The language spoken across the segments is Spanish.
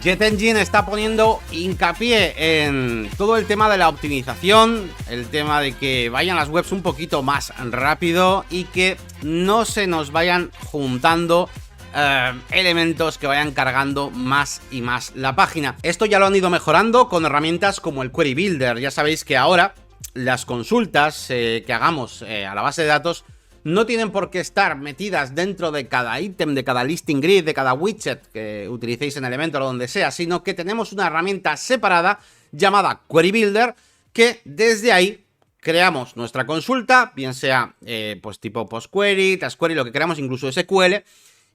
Jet Engine está poniendo hincapié en todo el tema de la optimización, el tema de que vayan las webs un poquito más rápido y que no se nos vayan juntando elementos que vayan cargando más y más la página. Esto ya lo han ido mejorando con herramientas como el Query Builder. Ya sabéis que ahora las consultas que hagamos a la base de datos no tienen por qué estar metidas dentro de cada ítem, de cada listing grid, de cada widget que utilicéis en Elementor o donde sea, sino que tenemos una herramienta separada llamada Query Builder, que desde ahí creamos nuestra consulta, bien sea pues tipo PostQuery, TaskQuery, lo que queramos, incluso SQL,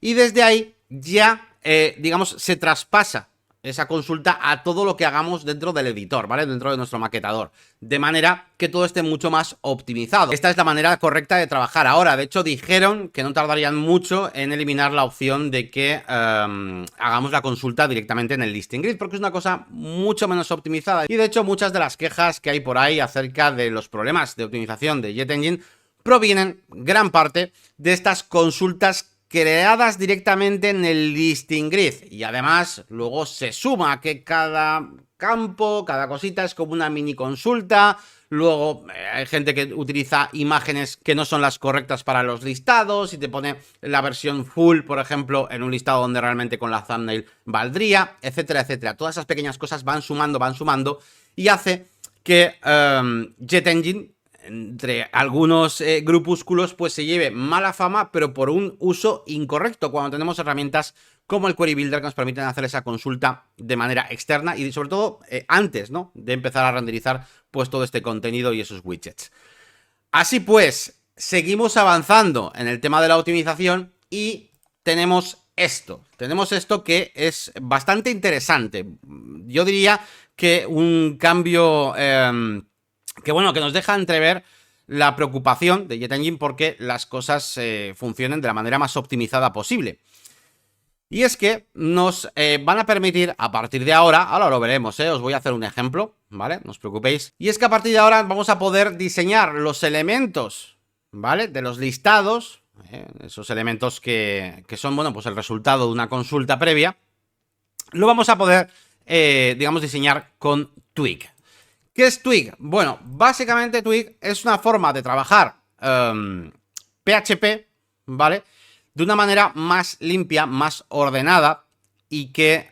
y desde ahí ya, digamos, se traspasa esa consulta a todo lo que hagamos dentro del editor, ¿vale? Dentro de nuestro maquetador, de manera que todo esté mucho más optimizado. Esta es la manera correcta de trabajar ahora. De hecho, dijeron que no tardarían mucho en eliminar la opción de que hagamos la consulta directamente en el listing grid, porque es una cosa mucho menos optimizada. Y de hecho, muchas de las quejas que hay por ahí acerca de los problemas de optimización de Jet Engine provienen gran parte de estas consultas creadas directamente en el listing grid, y además luego se suma que cada campo, cada cosita es como una mini consulta. Luego hay gente que utiliza imágenes que no son las correctas para los listados y te pone la versión full, por ejemplo, en un listado donde realmente con la thumbnail valdría, etcétera, etcétera. Todas esas pequeñas cosas van sumando y hace que Jet Engine, entre algunos grupúsculos, pues se lleve mala fama, pero por un uso incorrecto, cuando tenemos herramientas como el Query Builder que nos permiten hacer esa consulta de manera externa y sobre todo antes, ¿no?, de empezar a renderizar pues todo este contenido y esos widgets. Así pues, seguimos avanzando en el tema de la optimización y tenemos esto que es bastante interesante. Yo diría que un cambio que bueno, que nos deja entrever la preocupación de Jet Engine porque las cosas funcionen de la manera más optimizada posible. Y es que nos van a permitir, a partir de ahora lo veremos, os voy a hacer un ejemplo, ¿vale? No os preocupéis. Y es que a partir de ahora vamos a poder diseñar los elementos, ¿vale?, de los listados, esos elementos que son, bueno, pues el resultado de una consulta previa, lo vamos a poder, digamos, diseñar con Twig. ¿Qué es Twig? Bueno, básicamente Twig es una forma de trabajar PHP, ¿vale?, de una manera más limpia, más ordenada y que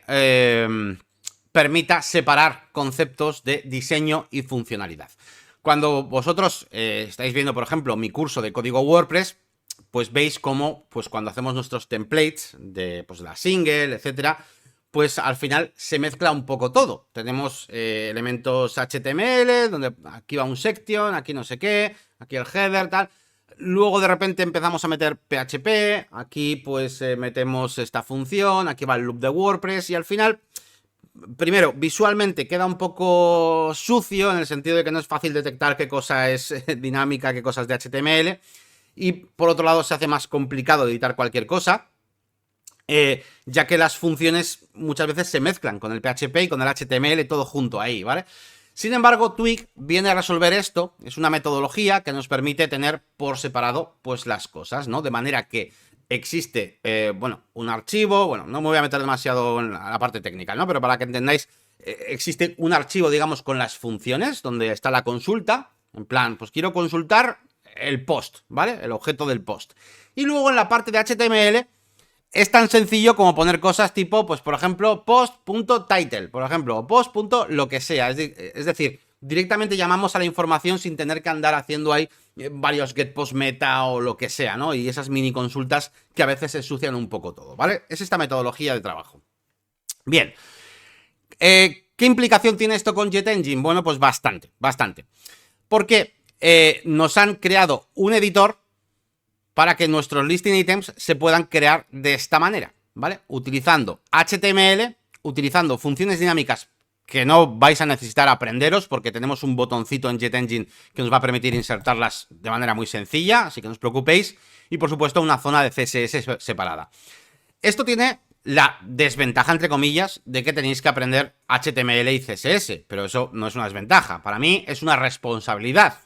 permita separar conceptos de diseño y funcionalidad. Cuando vosotros estáis viendo, por ejemplo, mi curso de código WordPress, pues veis cómo, pues cuando hacemos nuestros templates de pues, la single, etcétera, pues al final se mezcla un poco todo. Tenemos elementos HTML, donde aquí va un section, aquí no sé qué, aquí el header, tal. Luego de repente empezamos a meter PHP, aquí pues metemos esta función, aquí va el loop de WordPress y al final, primero, visualmente queda un poco sucio en el sentido de que no es fácil detectar qué cosa es dinámica, qué cosa es de HTML, y por otro lado se hace más complicado editar cualquier cosa, ya que las funciones muchas veces se mezclan con el PHP y con el HTML todo junto ahí, ¿vale? Sin embargo, Twig viene a resolver esto. Es una metodología que nos permite tener por separado pues las cosas, ¿no? De manera que existe, bueno, un archivo, bueno, no me voy a meter demasiado en la parte técnica, ¿no? Pero para que entendáis, existe un archivo, digamos, con las funciones, donde está la consulta, en plan, pues quiero consultar el post, ¿vale? El objeto del post. Y luego en la parte de HTML es tan sencillo como poner cosas tipo, pues por ejemplo, post.title, por ejemplo, o post. Lo que sea. Es decir, directamente llamamos a la información sin tener que andar haciendo ahí varios get post meta o lo que sea, ¿no? Y esas mini consultas que a veces se ensucian un poco todo, ¿vale? Es esta metodología de trabajo. Bien. ¿Qué implicación tiene esto con Jet Engine? Bueno, pues bastante. Porque nos han creado un editor para que nuestros listing items se puedan crear de esta manera, ¿vale? Utilizando HTML, utilizando funciones dinámicas que no vais a necesitar aprenderos porque tenemos un botoncito en Jet Engine que nos va a permitir insertarlas de manera muy sencilla, así que no os preocupéis, y por supuesto una zona de CSS separada. Esto tiene la desventaja, entre comillas, de que tenéis que aprender HTML y CSS, pero eso no es una desventaja, para mí es una responsabilidad.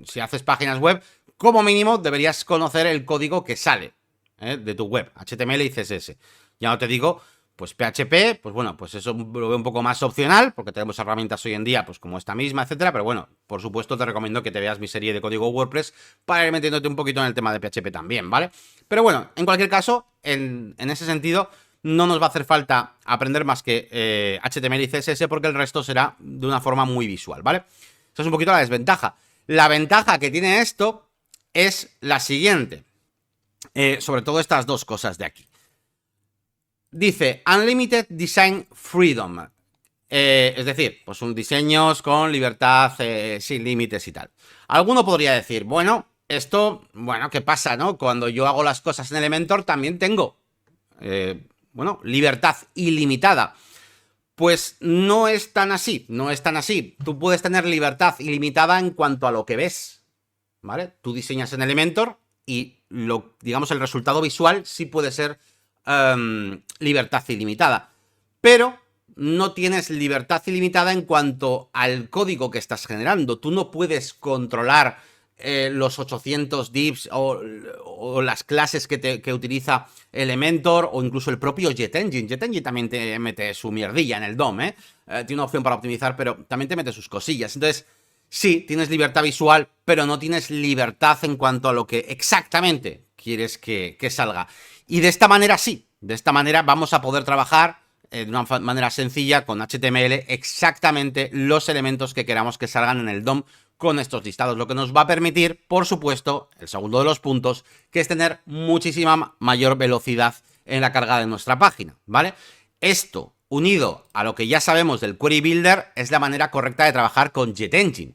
Si haces páginas web, como mínimo deberías conocer el código que sale de tu web, HTML y CSS. Ya no te digo pues PHP, pues bueno, pues eso lo veo un poco más opcional, porque tenemos herramientas hoy en día, pues como esta misma, etcétera, pero bueno, por supuesto te recomiendo que te veas mi serie de código WordPress para ir metiéndote un poquito en el tema de PHP también, ¿vale? Pero bueno, en cualquier caso, en ese sentido, no nos va a hacer falta aprender más que HTML y CSS, porque el resto será de una forma muy visual, ¿vale? Esa es un poquito la desventaja. La ventaja que tiene esto es la siguiente. Sobre todo estas dos cosas de aquí. Dice Unlimited Design Freedom. Es decir, pues un diseños con libertad sin límites y tal. Alguno podría decir, bueno, esto, bueno, ¿qué pasa, no? Cuando yo hago las cosas en Elementor también tengo, bueno, libertad ilimitada. Pues no es tan así, no es tan así. Tú puedes tener libertad ilimitada en cuanto a lo que ves, ¿vale? Tú diseñas en Elementor y digamos, el resultado visual sí puede ser libertad ilimitada. Pero no tienes libertad ilimitada en cuanto al código que estás generando. Tú no puedes controlar los 800 divs o las clases que utiliza Elementor o incluso el propio JetEngine. JetEngine también te mete su mierdilla en el DOM, ¿eh? Tiene una opción para optimizar, pero también te mete sus cosillas. Entonces, sí, tienes libertad visual, pero no tienes libertad en cuanto a lo que exactamente quieres que salga. Y de esta manera sí, de esta manera vamos a poder trabajar de una manera sencilla con HTML exactamente los elementos que queramos que salgan en el DOM con estos listados, lo que nos va a permitir, por supuesto, el segundo de los puntos, que es tener muchísima mayor velocidad en la carga de nuestra página, ¿vale? Esto, unido a lo que ya sabemos del Query Builder, es la manera correcta de trabajar con JetEngine,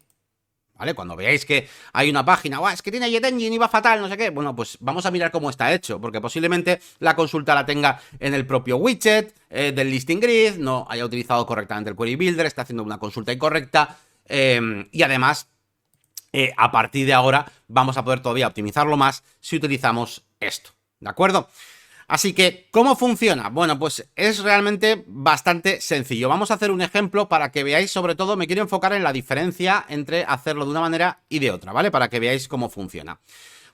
¿vale? Cuando veáis que hay una página, es que tiene JetEngine y va fatal, no sé qué, bueno, pues vamos a mirar cómo está hecho, porque posiblemente la consulta la tenga en el propio widget del listing grid, no haya utilizado correctamente el Query Builder, está haciendo una consulta incorrecta, y además, a partir de ahora, vamos a poder todavía optimizarlo más si utilizamos esto, ¿de acuerdo? Así que, ¿cómo funciona? Bueno, pues es realmente bastante sencillo. Vamos a hacer un ejemplo para que veáis, sobre todo, me quiero enfocar en la diferencia entre hacerlo de una manera y de otra, ¿vale? Para que veáis cómo funciona.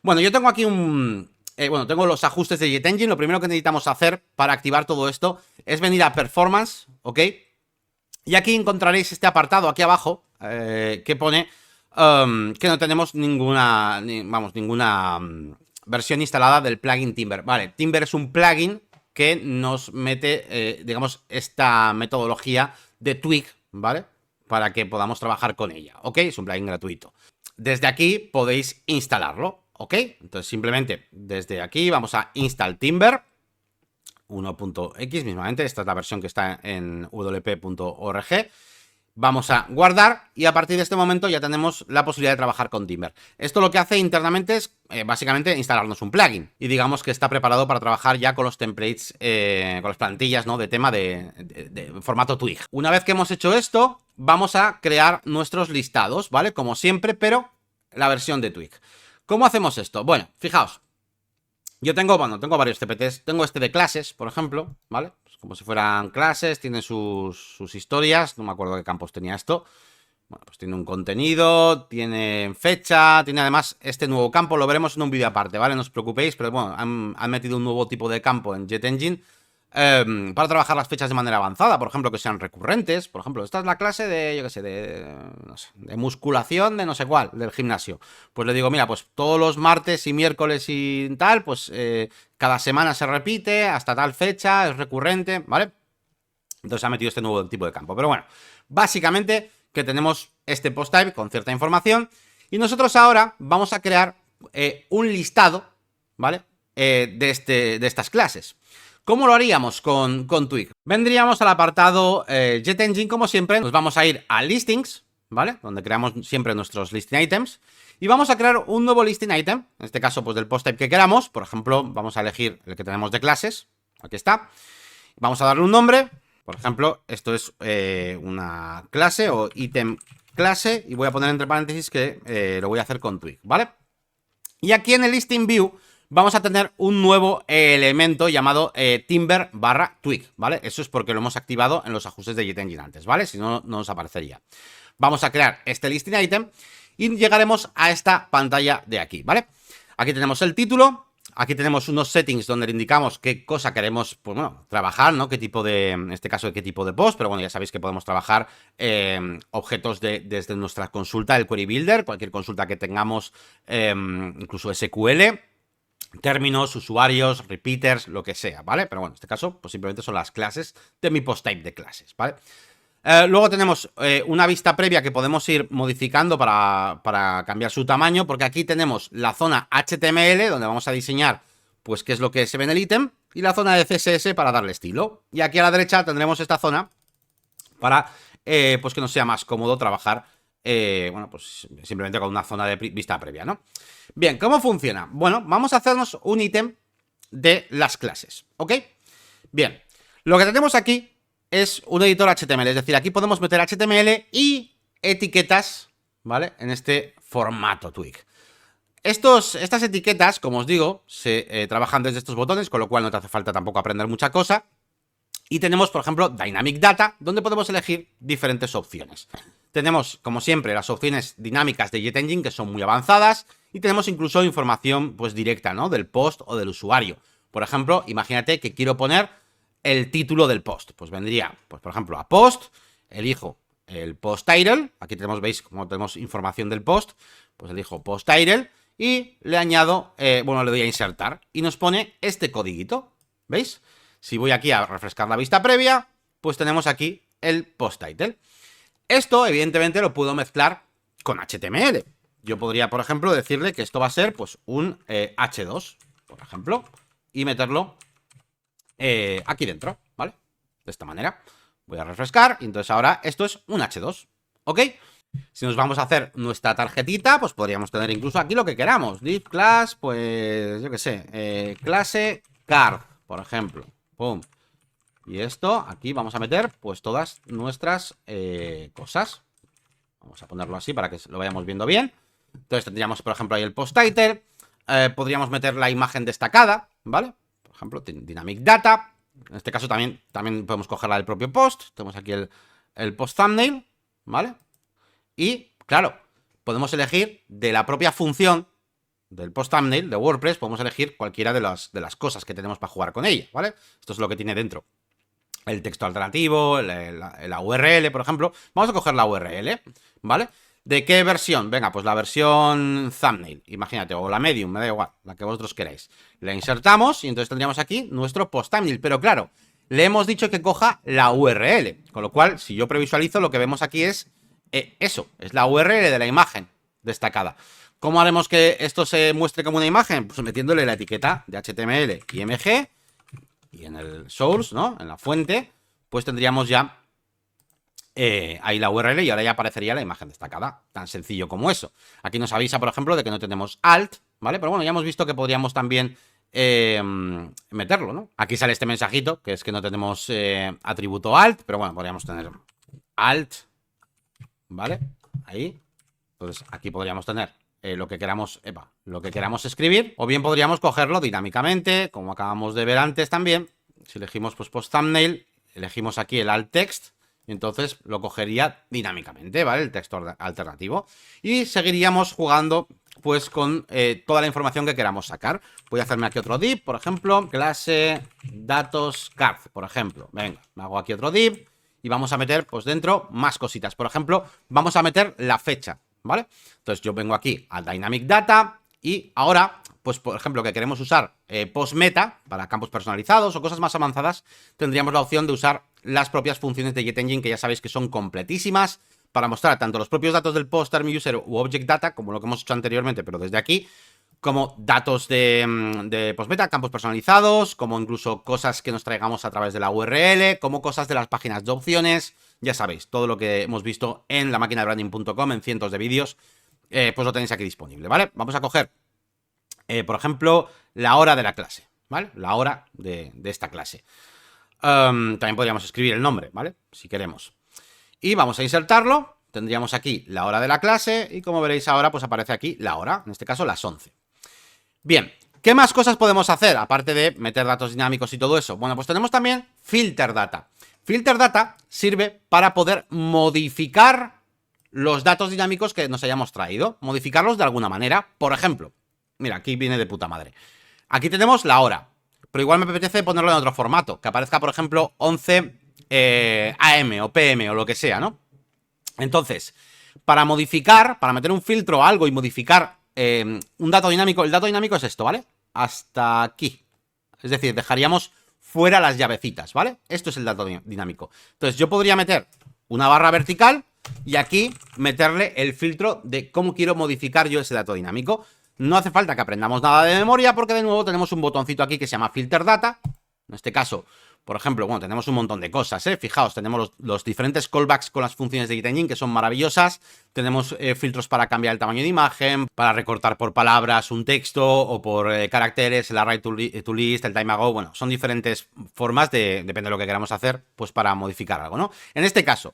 Bueno, yo tengo aquí tengo los ajustes de JetEngine. Lo primero que necesitamos hacer para activar todo esto es venir a Performance, ¿ok? Y aquí encontraréis este apartado aquí abajo que pone que no tenemos ninguna versión instalada del plugin Timber. Vale, Timber es un plugin que nos mete, digamos, esta metodología de Twig, ¿vale? Para que podamos trabajar con ella, ¿ok? Es un plugin gratuito. Desde aquí podéis instalarlo, ¿ok? Entonces simplemente desde aquí vamos a Install Timber 1.x mismamente. Esta es la versión que está en wp.org. Vamos a guardar y a partir de este momento ya tenemos la posibilidad de trabajar con Timber. Esto lo que hace internamente es básicamente instalarnos un plugin y digamos que está preparado para trabajar ya con los templates, con las plantillas, ¿no? De tema de formato Twig. Una vez que hemos hecho esto, vamos a crear nuestros listados, ¿vale? Como siempre, pero la versión de Twig. ¿Cómo hacemos esto? Bueno, fijaos. Yo tengo varios CPTs. Tengo este de clases, por ejemplo, ¿vale? Pues como si fueran clases, tiene sus historias. No me acuerdo qué campos tenía esto. Bueno, pues tiene un contenido, tiene fecha, tiene además este nuevo campo. Lo veremos en un vídeo aparte, ¿vale? No os preocupéis, pero bueno, han metido un nuevo tipo de campo en JetEngine para trabajar las fechas de manera avanzada, por ejemplo, que sean recurrentes. Por ejemplo, esta es la clase de, yo qué sé, no sé, de musculación de no sé cuál, del gimnasio. Pues le digo, mira, pues todos los martes y miércoles y tal, pues cada semana se repite, hasta tal fecha, es recurrente, ¿vale? Entonces ha metido este nuevo tipo de campo. Pero bueno, básicamente que tenemos este post type con cierta información y nosotros ahora vamos a crear un listado, ¿vale? De estas clases. ¿Cómo lo haríamos con Twig? Vendríamos al apartado JetEngine, como siempre. Nos vamos a ir a Listings, ¿vale? Donde creamos siempre nuestros listing items. Y vamos a crear un nuevo listing item. En este caso, pues del post type que queramos. Por ejemplo, vamos a elegir el que tenemos de clases. Aquí está. Vamos a darle un nombre. Por ejemplo, esto es una clase o item clase. Y voy a poner entre paréntesis que lo voy a hacer con Twig, ¿vale? Y aquí en el listing view vamos a tener un nuevo elemento llamado Timber/Twig, ¿vale? Eso es porque lo hemos activado en los ajustes de JetEngine antes, ¿vale? Si no, no nos aparecería. Vamos a crear este listing item y llegaremos a esta pantalla de aquí, ¿vale? Aquí tenemos el título, Aquí tenemos unos settings donde le indicamos qué cosa queremos, pues bueno, trabajar, ¿no? Qué tipo de, en este caso, qué tipo de post, pero bueno, ya sabéis que podemos trabajar objetos desde nuestra consulta, el Query Builder, cualquier consulta que tengamos, incluso SQL, términos, usuarios, repeaters, lo que sea, ¿vale? Pero bueno, en este caso, pues simplemente son las clases de mi post type de clases, ¿vale? Luego tenemos una vista previa que podemos ir modificando para cambiar su tamaño, porque aquí tenemos la zona HTML, donde vamos a diseñar pues qué es lo que se ve en el ítem, y la zona de CSS para darle estilo. Y aquí a la derecha tendremos esta zona para pues que nos sea más cómodo trabajar, bueno, pues simplemente con una zona de vista previa, ¿no? Bien, ¿cómo funciona? Bueno, vamos a hacernos un ítem de las clases, ¿ok? Bien, lo que tenemos aquí es un editor HTML, es decir, aquí podemos meter HTML y etiquetas, ¿vale? En este formato Twig. Estas etiquetas, como os digo, se trabajan desde estos botones, con lo cual no te hace falta tampoco aprender mucha cosa. Y tenemos, por ejemplo, Dynamic Data, donde podemos elegir diferentes opciones. Tenemos, como siempre, las opciones dinámicas de JetEngine, que son muy avanzadas, y tenemos incluso información, pues, directa, ¿no? Del post o del usuario. Por ejemplo, imagínate que quiero poner el título del post. Pues vendría, pues, por ejemplo, a post, elijo el post title, aquí tenemos, veis, como tenemos información del post, pues elijo post title y le añado, bueno, le doy a insertar y nos pone este codiguito, ¿veis? Si voy aquí a refrescar la vista previa, pues tenemos aquí el post title. Esto, evidentemente, lo puedo mezclar con HTML. Yo podría, por ejemplo, decirle que esto va a ser, pues, un H2, por ejemplo, y meterlo aquí dentro, ¿vale? De esta manera. Voy a refrescar y entonces ahora esto es un H2, ¿ok? Si nos vamos a hacer nuestra tarjetita, pues podríamos tener incluso aquí lo que queramos. Div class, pues yo qué sé, clase card, por ejemplo. Pum. Y esto, aquí vamos a meter pues todas nuestras cosas. Vamos a ponerlo así para que lo vayamos viendo bien. Entonces tendríamos, por ejemplo, ahí el post title. Podríamos meter la imagen destacada, ¿vale? Por ejemplo, Dynamic Data. En este caso también podemos cogerla del propio post. Tenemos aquí el post thumbnail, ¿vale? Y, claro, podemos elegir de la propia función del post thumbnail de WordPress, podemos elegir cualquiera de las cosas que tenemos para jugar con ella, ¿vale? Esto es lo que tiene dentro. El texto alternativo, la URL, por ejemplo. Vamos a coger la URL, ¿vale? ¿De qué versión? Venga, pues la versión thumbnail, imagínate, o la medium, me da igual, la que vosotros queráis. La insertamos y entonces tendríamos aquí nuestro post thumbnail, pero claro, le hemos dicho que coja la URL, con lo cual, si yo previsualizo, lo que vemos aquí es eso, es la URL de la imagen destacada. ¿Cómo haremos que esto se muestre como una imagen? Pues metiéndole la etiqueta de HTML, IMG, y en el source, ¿no? En la fuente, pues tendríamos ya ahí la URL y ahora ya aparecería la imagen destacada. Tan sencillo como eso. Aquí nos avisa, por ejemplo, de que no tenemos alt, ¿vale? Pero bueno, ya hemos visto que podríamos también meterlo, ¿no? Aquí sale este mensajito, que es que no tenemos atributo alt, pero bueno, podríamos tener alt, ¿vale? Ahí. Entonces, aquí podríamos tener lo que queramos escribir, o bien podríamos cogerlo dinámicamente, como acabamos de ver antes también. Si elegimos pues post thumbnail, elegimos aquí el alt text, y entonces lo cogería dinámicamente, ¿vale? El texto alternativo. Y seguiríamos jugando pues con toda la información que queramos sacar. Voy a hacerme aquí otro div, por ejemplo, clase datos card, por ejemplo. Venga, me hago aquí otro div y vamos a meter pues dentro más cositas. Por ejemplo, vamos a meter la fecha, ¿vale? Entonces yo vengo aquí a Dynamic Data y ahora, pues por ejemplo, que queremos usar post meta para campos personalizados o cosas más avanzadas, tendríamos la opción de usar las propias funciones de JetEngine, que ya sabéis que son completísimas para mostrar tanto los propios datos del post, term user u object data, como lo que hemos hecho anteriormente, pero desde aquí, como datos de post meta, campos personalizados, como incluso cosas que nos traigamos a través de la URL, como cosas de las páginas de opciones. Ya sabéis, todo lo que hemos visto en la máquina de branding.com en cientos de vídeos, pues lo tenéis aquí disponible, ¿vale? Vamos a coger, por ejemplo, la hora de la clase, ¿vale? La hora de esta clase. También podríamos escribir el nombre, ¿vale? Si queremos. Y vamos a insertarlo. Tendríamos aquí la hora de la clase y como veréis ahora, pues aparece aquí la hora, en este caso las 11. Bien, ¿qué más cosas podemos hacer? Aparte de meter datos dinámicos y todo eso. Bueno, pues tenemos también Filter Data. Filter Data sirve para poder modificar los datos dinámicos que nos hayamos traído. Modificarlos de alguna manera. Por ejemplo, mira, aquí viene de puta madre. Aquí tenemos la hora, pero igual me apetece ponerlo en otro formato, que aparezca, por ejemplo, 11 AM o PM o lo que sea, ¿no? Entonces, para modificar, para meter un filtro o algo y modificar un dato dinámico, el dato dinámico es esto, ¿vale? Hasta aquí. Es decir, dejaríamos fuera las llavecitas, ¿vale? Esto es el dato dinámico. Entonces, yo podría meter una barra vertical y aquí meterle el filtro de cómo quiero modificar yo ese dato dinámico. No hace falta que aprendamos nada de memoria porque de nuevo tenemos un botoncito aquí que se llama Filter Data. En este caso, por ejemplo, bueno, tenemos un montón de cosas, ¿eh? Fijaos, tenemos los diferentes callbacks con las funciones de GitEngine que son maravillosas. Tenemos filtros para cambiar el tamaño de imagen, para recortar por palabras un texto o por caracteres, el array to list, el time ago. Bueno, son diferentes formas depende de lo que queramos hacer, pues para modificar algo, ¿no? En este caso,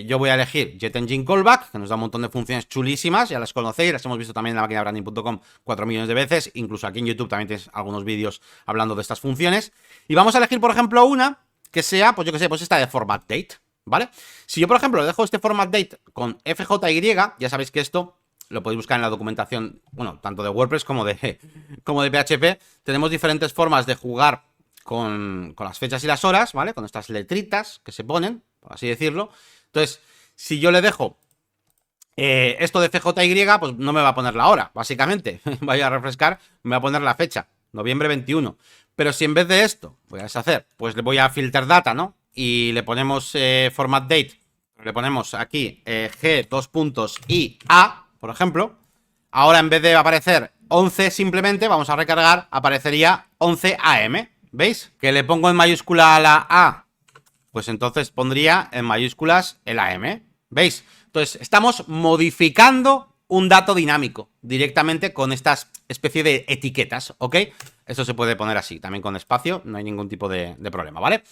yo voy a elegir GitEngine Callback, que nos da un montón de funciones chulísimas, ya las conocéis, las hemos visto también en la máquina branding.com 4 millones de veces, incluso aquí en YouTube también tienes algunos vídeos hablando de estas funciones. Y vamos a elegir, por ejemplo, una que sea, pues yo que sé, pues esta de Format Date, ¿vale? Si yo, por ejemplo, dejo este Format Date con FJY, ya sabéis que esto lo podéis buscar en la documentación, bueno, tanto de WordPress como de PHP. Tenemos diferentes formas de jugar con las fechas y las horas, ¿vale? Con estas letritas que se ponen, por así decirlo. Entonces, si yo le dejo esto de FJY, pues no me va a poner la hora, básicamente. Voy a refrescar, me va a poner la fecha, noviembre 21. Pero si en vez de esto voy a deshacer, pues le voy a filter data, ¿no? Y le ponemos format date, le ponemos aquí G, dos puntos, y A, por ejemplo. Ahora en vez de aparecer 11 simplemente, vamos a recargar, aparecería 11 AM. ¿Veis? Que le pongo en mayúscula a la A, pues entonces pondría en mayúsculas el AM. ¿Veis? Entonces estamos modificando un dato dinámico directamente con estas especie de etiquetas, ¿ok? Esto se puede poner así, también con espacio, no hay ningún tipo de problema, ¿vale?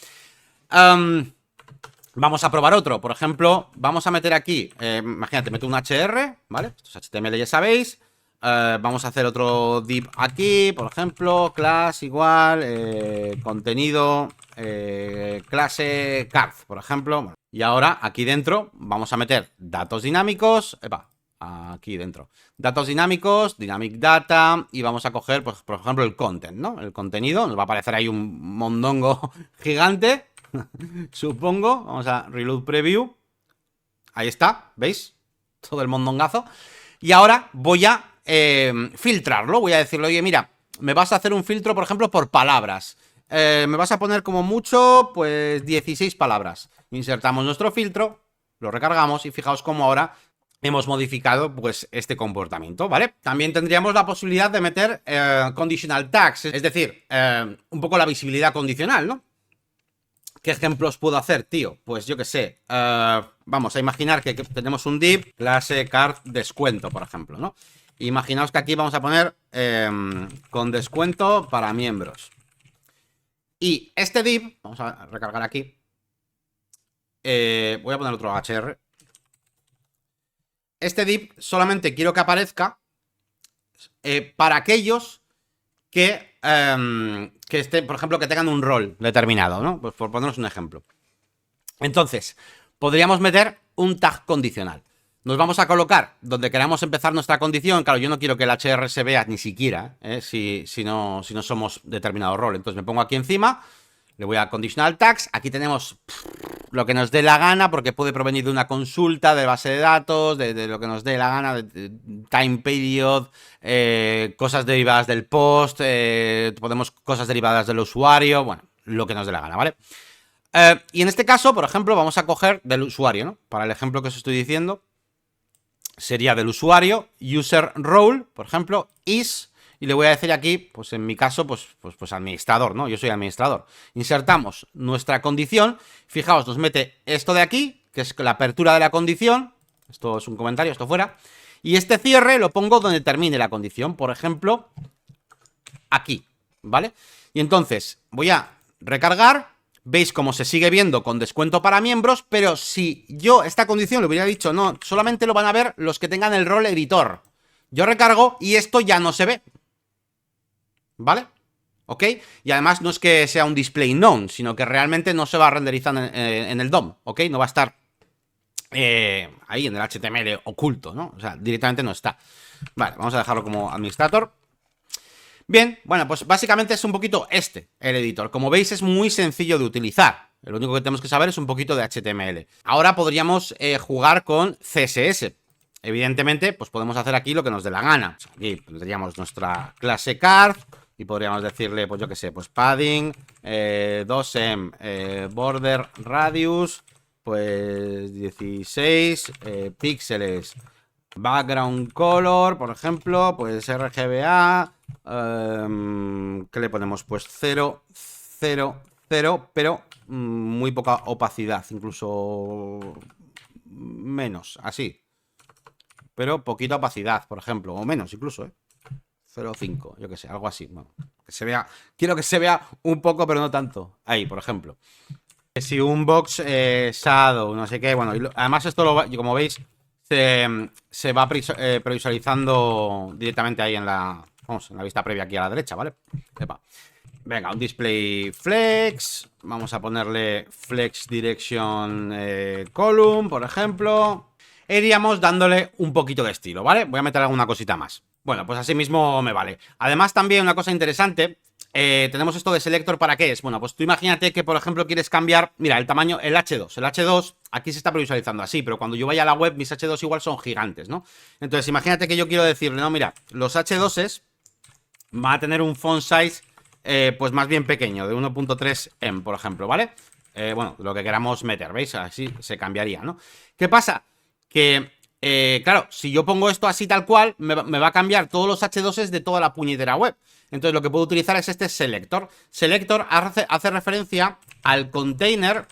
Vamos a probar otro, por ejemplo, vamos a meter aquí, imagínate, meto un HR, ¿vale? Esto es HTML, ya sabéis. Vamos a hacer otro div aquí, por ejemplo, class igual, contenido, clase card, por ejemplo. Y ahora aquí dentro vamos a meter datos dinámicos, aquí dentro, datos dinámicos, dynamic data, y vamos a coger, pues, por ejemplo, el content, ¿no? El contenido, nos va a aparecer ahí un mondongo gigante, supongo. Vamos a reload preview, ahí está, ¿veis? Todo el mondongazo. Y ahora voy a filtrarlo, voy a decirle, oye, mira, me vas a hacer un filtro, por ejemplo, por palabras. Me vas a poner como mucho, pues 16 palabras. Insertamos nuestro filtro, lo recargamos y fijaos cómo ahora hemos modificado, pues, este comportamiento, ¿vale? También tendríamos la posibilidad de meter conditional tags, es decir, un poco la visibilidad condicional, ¿no? ¿Qué ejemplos puedo hacer, tío? Pues yo qué sé, vamos a imaginar que tenemos un div, clase card descuento, por ejemplo, ¿no? Imaginaos que aquí vamos a poner con descuento para miembros. Y este div, vamos a recargar aquí, voy a poner otro HR. Este div solamente quiero que aparezca para aquellos que estén, por ejemplo, que tengan un rol determinado, ¿no? Pues por ponernos un ejemplo. Entonces, podríamos meter un tag condicional. Nos vamos a colocar donde queramos empezar nuestra condición. Claro, yo no quiero que el HR se vea ni siquiera si no somos determinado rol. Entonces me pongo aquí encima, le voy a conditional tags. Aquí tenemos lo que nos dé la gana, porque puede provenir de una consulta, de base de datos, de lo que nos dé la gana, de time period, cosas derivadas del post, podemos cosas derivadas del usuario, bueno, lo que nos dé la gana, ¿vale? Y en este caso, por ejemplo, vamos a coger del usuario, ¿no? Para el ejemplo que os estoy diciendo, sería del usuario, user role, por ejemplo, is, y le voy a decir aquí, pues en mi caso, pues administrador, ¿no? Yo soy administrador. Insertamos nuestra condición, fijaos, nos mete esto de aquí, que es la apertura de la condición, esto es un comentario, esto fuera, y este cierre lo pongo donde termine la condición, por ejemplo, aquí, ¿vale? Y entonces voy a recargar. Veis cómo se sigue viendo con descuento para miembros, pero si yo esta condición le hubiera dicho, no, solamente lo van a ver los que tengan el rol editor. Yo recargo y esto ya no se ve. ¿Vale? ¿Ok? Y además no es que sea un display known, sino que realmente no se va a renderizar en el DOM, ¿ok? No va a estar ahí en el HTML oculto, ¿no? O sea, directamente no está. Vale, vamos a dejarlo como administrator. Bien, bueno, pues básicamente es un poquito el editor. Como veis, es muy sencillo de utilizar. Lo único que tenemos que saber es un poquito de HTML. Ahora podríamos jugar con CSS. Evidentemente, pues podemos hacer aquí lo que nos dé la gana. Aquí tendríamos nuestra clase card y podríamos decirle, pues yo qué sé, pues padding, 2em, border radius, pues 16 píxeles. Background color, por ejemplo, pues RGBA. ¿Qué le ponemos? Pues 0, 0, 0, pero muy poca opacidad, incluso menos, así. Pero poquita opacidad, por ejemplo, o menos incluso, 0,5, yo que sé, algo así. Bueno, que se vea, quiero que se vea un poco, pero no tanto. Ahí, por ejemplo. Si un box shadow, no sé qué, bueno, además esto, como veis, se va previsualizando directamente ahí en la, vamos, en la vista previa aquí a la derecha, ¿vale? Epa. Venga, un display flex. Vamos a ponerle flex direction column, por ejemplo. E iríamos dándole un poquito de estilo, ¿vale? Voy a meter alguna cosita más. Bueno, pues así mismo me vale. Además, también una cosa interesante. Tenemos esto de selector, ¿para qué es? Bueno, pues tú imagínate que, por ejemplo, quieres cambiar, mira, el tamaño, el H2. El H2 aquí se está previsualizando así, pero cuando yo vaya a la web, mis H2 igual son gigantes, ¿no? Entonces, imagínate que yo quiero decirle, no, mira, los H2s van a tener un font size, pues más bien pequeño, de 1.3 em, por ejemplo, ¿vale? Bueno, lo que queramos meter, ¿veis? Así se cambiaría, ¿no? ¿Qué pasa? Que, claro, si yo pongo esto así tal cual, me va a cambiar todos los H2s de toda la puñetera web. Entonces lo que puedo utilizar es este selector. Selector hace referencia al container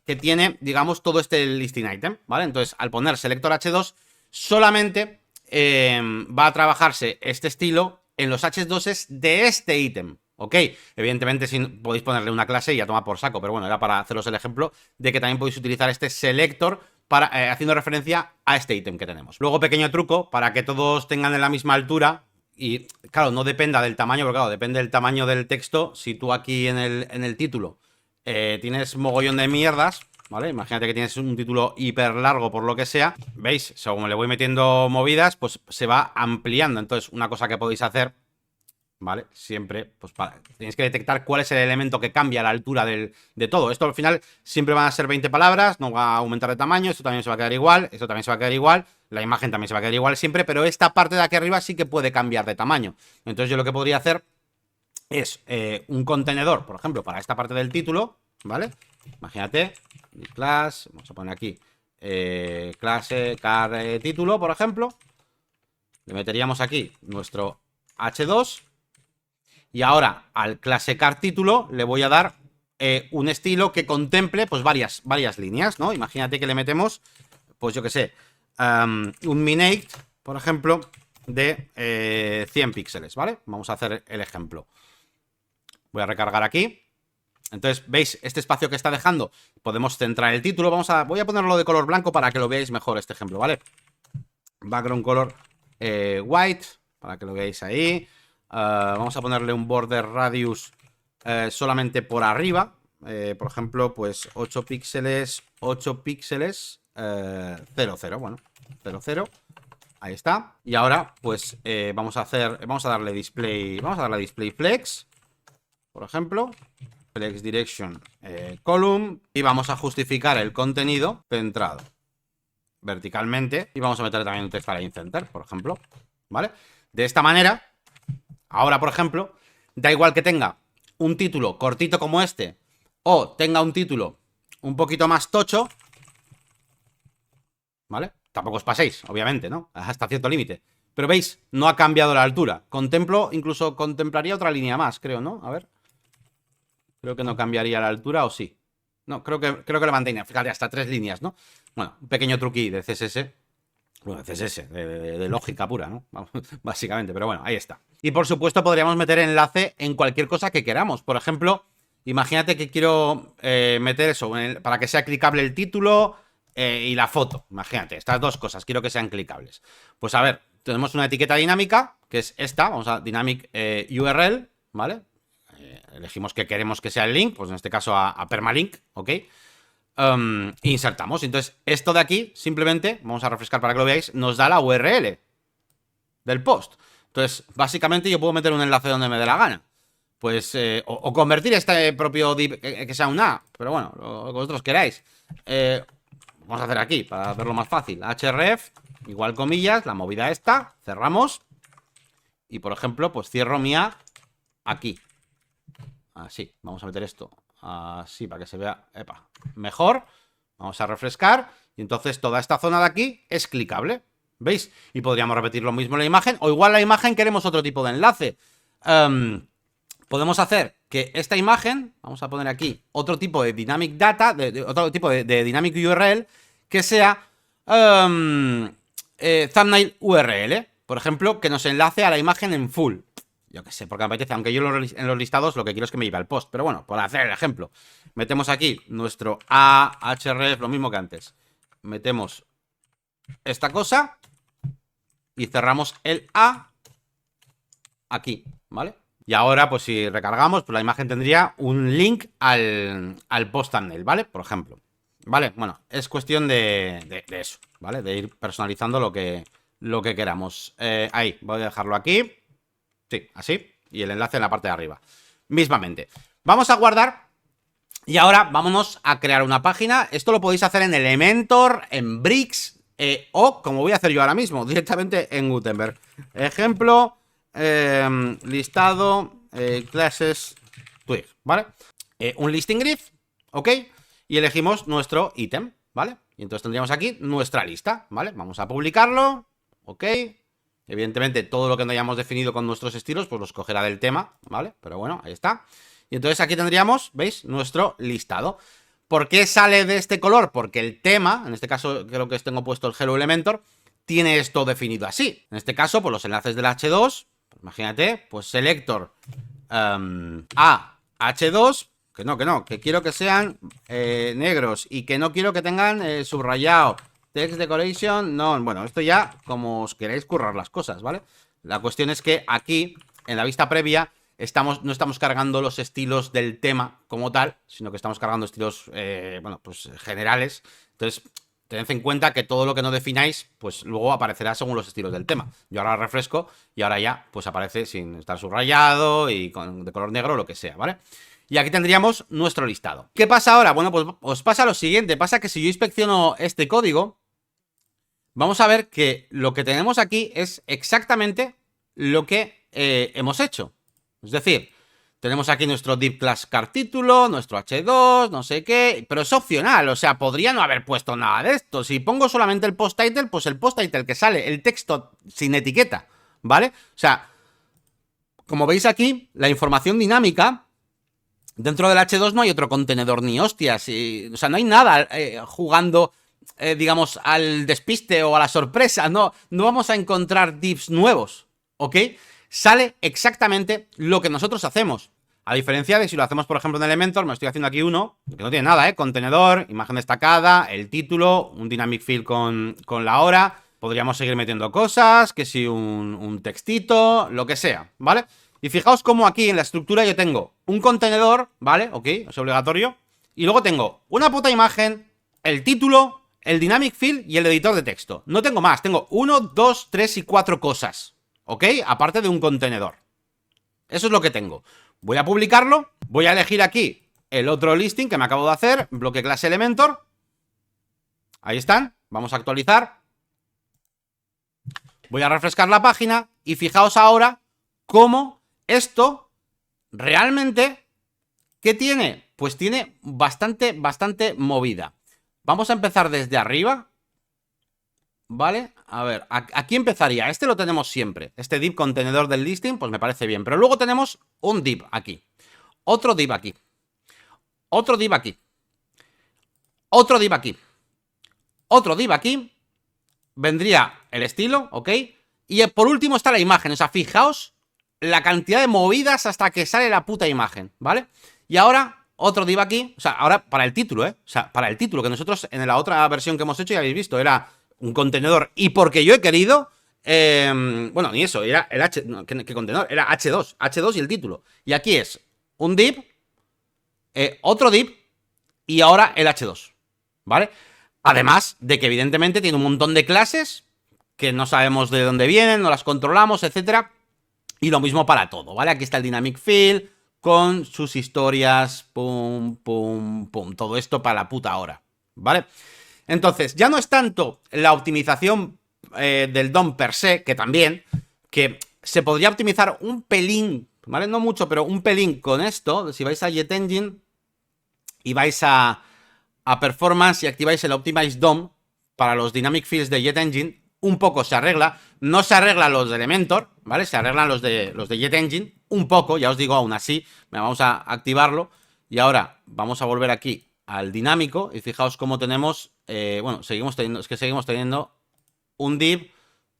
que tiene, digamos, todo este listing item, ¿vale? Entonces, al poner selector H2, solamente va a trabajarse este estilo en los H2s de este ítem, ¿ok? Evidentemente podéis ponerle una clase y a tomar por saco, pero bueno, era para haceros el ejemplo de que también podéis utilizar este selector para, haciendo referencia a este ítem que tenemos. Luego, pequeño truco, para que todos tengan en la misma altura. Y claro, no dependa del tamaño, pero claro, depende del tamaño del texto. Si tú aquí en el título tienes mogollón de mierdas, ¿vale? Imagínate que tienes un título hiper largo por lo que sea. ¿Veis? Según le voy metiendo movidas, pues se va ampliando. Entonces, una cosa que podéis hacer, ¿vale? Siempre, pues tenéis que detectar cuál es el elemento que cambia la altura de todo. Esto al final siempre van a ser 20 palabras, no va a aumentar de tamaño, esto también se va a quedar igual, esto también se va a quedar igual, la imagen también se va a quedar igual siempre, pero esta parte de aquí arriba sí que puede cambiar de tamaño. Entonces yo lo que podría hacer es un contenedor, por ejemplo, para esta parte del título, ¿vale? Imagínate, class, vamos a poner aquí clase car título, por ejemplo. Le meteríamos aquí nuestro H2. Y ahora al clase car título le voy a dar un estilo que contemple pues varias líneas, ¿no? Imagínate que le metemos, pues yo que sé, un minate, por ejemplo, de 100 píxeles, ¿vale? Vamos a hacer el ejemplo. Voy a recargar aquí. Entonces, ¿veis? Este espacio que está dejando, podemos centrar el título. Voy a ponerlo de color blanco para que lo veáis mejor este ejemplo, ¿vale? Background color white, para que lo veáis ahí. Vamos a ponerle un border radius solamente por arriba. Por ejemplo, pues 8 píxeles, 8 píxeles, 0, 0, bueno, 0, 0. Ahí está. Y ahora, pues, vamos a darle display flex, por ejemplo. Flex direction column. Y vamos a justificar el contenido centrado verticalmente. Y vamos a meter también un text align center, por ejemplo. ¿Vale? De esta manera, ahora, por ejemplo, da igual que tenga un título cortito como este o tenga un título un poquito más tocho, ¿vale? Tampoco os paséis, obviamente, ¿no? Hasta cierto límite. Pero veis, no ha cambiado la altura. Incluso contemplaría otra línea más, creo, ¿no? A ver. Creo que no cambiaría la altura, ¿o sí? No, creo que la mantiene. Fíjate, hasta 3 líneas, ¿no? Bueno, un pequeño truqui de CSS. Bueno, CSS, de lógica pura, ¿no? Básicamente, pero bueno, ahí está. Y por supuesto podríamos meter enlace en cualquier cosa que queramos. Por ejemplo, imagínate que quiero meter eso, para que sea clicable el título y la foto. Imagínate, estas dos cosas, quiero que sean clicables. Pues a ver, tenemos una etiqueta dinámica, que es esta, vamos a dynamic URL, ¿vale? Elegimos que queremos que sea el link, pues en este caso a permalink, ¿ok? Insertamos. Entonces, esto de aquí, simplemente, vamos a refrescar para que lo veáis, nos da la URL del post. Entonces, básicamente yo puedo meter un enlace donde me dé la gana. Pues, o convertir este propio div que sea un A. Pero bueno, lo que vosotros queráis. Vamos a hacer aquí, para verlo más fácil. href, igual comillas, la movida esta. Cerramos. Y por ejemplo, pues cierro mi A aquí. Así, vamos a meter esto así para que se vea, epa, mejor. Vamos a refrescar. Y entonces toda esta zona de aquí es clicable. ¿Veis? Y podríamos repetir lo mismo en la imagen. O igual la imagen queremos otro tipo de enlace. Podemos hacer que esta imagen, vamos a poner aquí otro tipo de dynamic data, otro tipo de dynamic URL, que sea thumbnail URL. Por ejemplo, que nos enlace a la imagen en full. Yo qué sé, porque me apetece, aunque yo en los listados lo que quiero es que me lleve al post. Pero bueno, por hacer el ejemplo, metemos aquí nuestro ahref, lo mismo que antes. Metemos esta cosa y cerramos el A aquí, ¿vale? Y ahora, pues si recargamos, pues la imagen tendría un link al post thumbnail, ¿vale? Por ejemplo. ¿Vale? Bueno, es cuestión de eso, ¿vale? De ir personalizando lo que queramos. Ahí, voy a dejarlo aquí. Sí, así. Y el enlace en la parte de arriba. Mismamente. Vamos a guardar. Y ahora vámonos a crear una página. Esto lo podéis hacer en Elementor, en Bricks, o como voy a hacer yo ahora mismo, directamente en Gutenberg. Ejemplo, listado, classes, twig, ¿vale? Un listing grid, ¿ok? Y elegimos nuestro ítem, ¿vale? Y entonces tendríamos aquí nuestra lista, ¿vale? Vamos a publicarlo, ¿ok? Evidentemente todo lo que no hayamos definido con nuestros estilos, pues los cogerá del tema, ¿vale? Pero bueno, ahí está. Y entonces aquí tendríamos, ¿veis? Nuestro listado. ¿Por qué sale de este color? Porque el tema, en este caso creo que tengo puesto el Hello Elementor, tiene esto definido así. En este caso, pues los enlaces del H2, pues imagínate, pues selector a H2, que quiero que sean negros y que no quiero que tengan subrayado. Text decoration, no, bueno, esto ya como os queréis currar las cosas, ¿vale? La cuestión es que aquí, en la vista previa, no estamos cargando los estilos del tema como tal, sino que estamos cargando estilos, bueno, pues generales. Entonces, tened en cuenta que todo lo que no defináis, pues luego aparecerá según los estilos del tema. Yo ahora refresco y ahora ya, pues aparece sin estar subrayado y de color negro o lo que sea, ¿vale? Y aquí tendríamos nuestro listado. ¿Qué pasa ahora? Bueno, pues os pasa lo siguiente. Pasa que si yo inspecciono este código, vamos a ver que lo que tenemos aquí es exactamente lo que hemos hecho. Es decir, tenemos aquí nuestro div class car título, nuestro h2, no sé qué, pero es opcional, o sea, podría no haber puesto nada de esto. Si pongo solamente el post title, pues el post title que sale, el texto sin etiqueta, ¿vale? O sea, como veis aquí, la información dinámica, dentro del h2 no hay otro contenedor ni hostias, o sea, no hay nada jugando, digamos, al despiste o a la sorpresa, no vamos a encontrar divs nuevos, ¿ok? Sale exactamente lo que nosotros hacemos. A diferencia de si lo hacemos, por ejemplo, en Elementor, me estoy haciendo aquí uno, que no tiene nada, contenedor, imagen destacada, el título, un dynamic field con la hora. Podríamos seguir metiendo cosas, que si un textito, lo que sea, ¿vale? Y fijaos cómo aquí en la estructura yo tengo un contenedor, ¿vale? Ok, es obligatorio. Y luego tengo una puta imagen, el título, el dynamic field y el editor de texto. No tengo más, tengo 1, 2, 3 y 4 cosas. ¿Ok? Aparte de un contenedor. Eso es lo que tengo. Voy a publicarlo. Voy a elegir aquí el otro listing que me acabo de hacer. Bloque clase Elementor. Ahí están. Vamos a actualizar. Voy a refrescar la página. Y fijaos ahora cómo esto realmente... ¿Qué tiene? Pues tiene bastante movida. Vamos a empezar desde arriba. ¿Vale? A ver, aquí empezaría. Este lo tenemos siempre. Este div contenedor del listing, pues me parece bien. Pero luego tenemos un div aquí. Otro div aquí. Otro div aquí. Otro div aquí. Otro div aquí. Vendría el estilo, ¿ok? Y por último está la imagen. O sea, fijaos la cantidad de movidas hasta que sale la puta imagen, ¿vale? Y ahora, otro div aquí. O sea, ahora para el título, ¿eh? O sea, para el título, que nosotros en la otra versión que hemos hecho ya habéis visto, era... un contenedor, y porque yo he querido, bueno, ni eso, era el H, no, ¿qué contenedor? Era H2 y el título. Y aquí es un div, otro div, y ahora el H2, ¿vale? Además de que evidentemente tiene un montón de clases, que no sabemos de dónde vienen, no las controlamos, etcétera. Y lo mismo para todo, ¿vale? Aquí está el Dynamic Fill con sus historias, pum, pum, pum. Todo esto para la puta hora, ¿vale? Entonces, ya no es tanto la optimización del DOM per se, que también, que se podría optimizar un pelín, ¿vale? No mucho, pero un pelín con esto. Si vais a JetEngine y vais a Performance y activáis el Optimize DOM para los Dynamic Fills de JetEngine, un poco se arregla. No se arreglan los de Elementor, ¿vale? Se arreglan los de JetEngine, un poco, ya os digo, aún así. Vamos a activarlo. Y ahora vamos a volver aquí al dinámico. Y fijaos cómo tenemos, bueno, seguimos teniendo un div,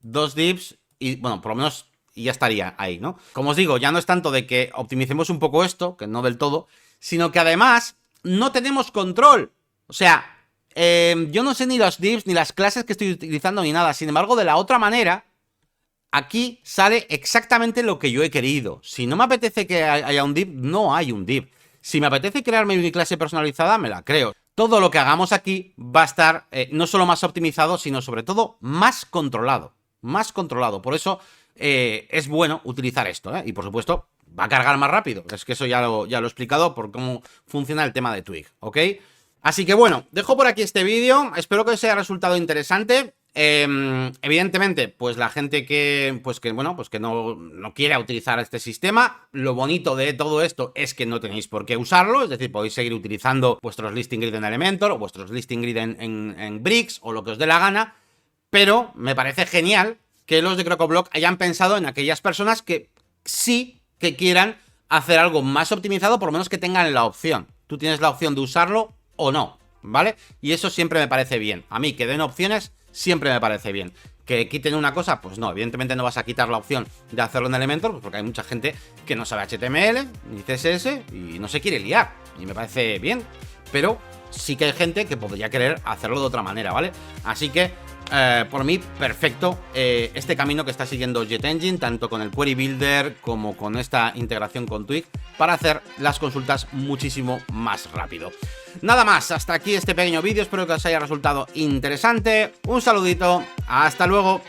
2 divs y, bueno, por lo menos y ya estaría ahí, ¿no? Como os digo, ya no es tanto de que optimicemos un poco esto, que no del todo, sino que además no tenemos control. O sea, yo no sé ni los divs, ni las clases que estoy utilizando, ni nada. Sin embargo, de la otra manera, aquí sale exactamente lo que yo he querido. Si no me apetece que haya un div, no hay un div. Si me apetece crearme mi clase personalizada, me la creo. Todo lo que hagamos aquí va a estar no solo más optimizado, sino sobre todo más controlado. Más controlado. Por eso es bueno utilizar esto, ¿eh? Y por supuesto, va a cargar más rápido. Es que eso ya lo he explicado por cómo funciona el tema de Twig, ¿ok? Así que bueno, dejo por aquí este vídeo. Espero que os haya resultado interesante. Evidentemente, pues la gente que no quiera utilizar este sistema, lo bonito de todo esto es que no tenéis por qué usarlo, es decir, podéis seguir utilizando vuestros listing grid en Elementor o vuestros listing grid en Bricks o lo que os dé la gana, pero me parece genial que los de CrocoBlock hayan pensado en aquellas personas que sí que quieran hacer algo más optimizado, por lo menos que tengan la opción. Tú tienes la opción de usarlo o no, ¿vale? Y eso siempre me parece bien. A mí que den opciones siempre me parece bien. ¿Que quiten una cosa? Pues no, evidentemente no vas a quitar la opción de hacerlo en Elementor, pues porque hay mucha gente que no sabe HTML ni CSS y no se quiere liar. Y me parece bien, pero sí que hay gente que podría querer hacerlo de otra manera, ¿vale? Así que, por mí, perfecto este camino que está siguiendo JetEngine, tanto con el Query Builder como con esta integración con Twig, para hacer las consultas muchísimo más rápido. Nada más, hasta aquí este pequeño vídeo, espero que os haya resultado interesante. Un saludito, hasta luego.